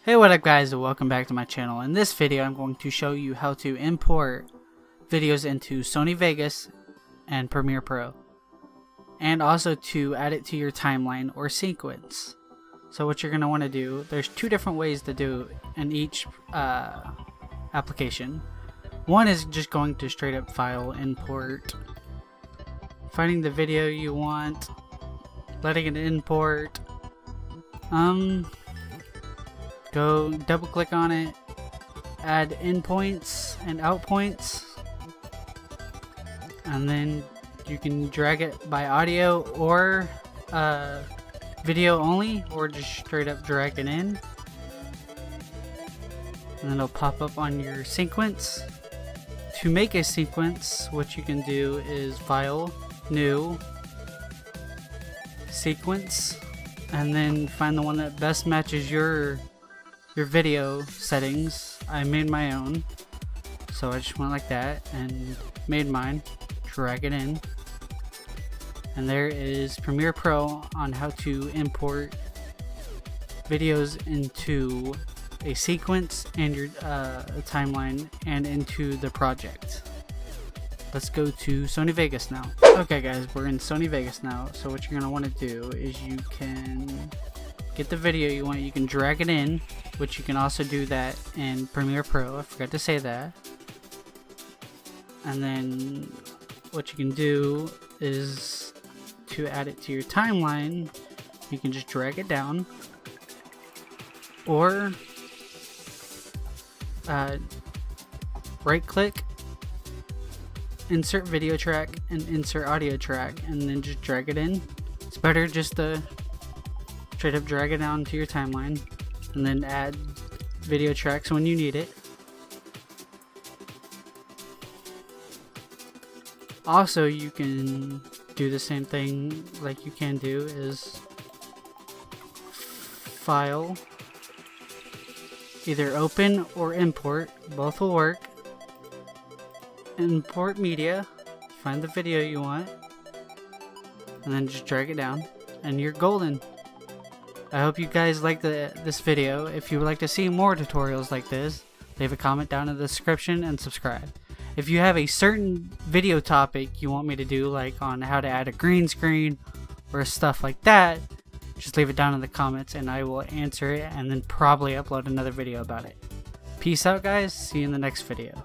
Hey, what up guys, and welcome back to my channel. In this video I'm going to show you how to import videos into Sony Vegas and Premiere Pro, and also to add it to your timeline or sequence. So what you're going to want to do, there's two different ways to do in each application. One is just going to straight up file import, finding the video you want, letting it import, go double click on it, add in points and out points, and then you can drag it by audio or video only, or just straight up drag it in, and then it'll pop up on your sequence. To make a sequence, what you can do is file, new, sequence, and then find the one that best matches your video settings. I made my own, so I just went like that and made mine, drag it in, and there is Premiere Pro on how to import videos into a sequence and your timeline and into the project. Let's go to Sony Vegas now. Okay guys, we're in Sony Vegas now, so what you're going to want to do is you can get the video you want, you can drag it in, which you can also do that in Premiere Pro, I forgot to say that. And then what you can do is to add it to your timeline, you can just drag it down, or right click, insert video track and insert audio track, and then just drag it in. It's better just to straight up drag it down to your timeline and then add video tracks when you need it. Also, you can do the same thing like you can do is file, either open or import, both will work. Import media, find the video you want, and then just drag it down, and you're golden. I hope you guys liked this video. If you would like to see more tutorials like this, leave a comment down in the description and subscribe. If you have a certain video topic you want me to do, like on how to add a green screen or stuff like that, just leave it down in the comments and I will answer it and then probably upload another video about it. Peace out guys, see you in the next video.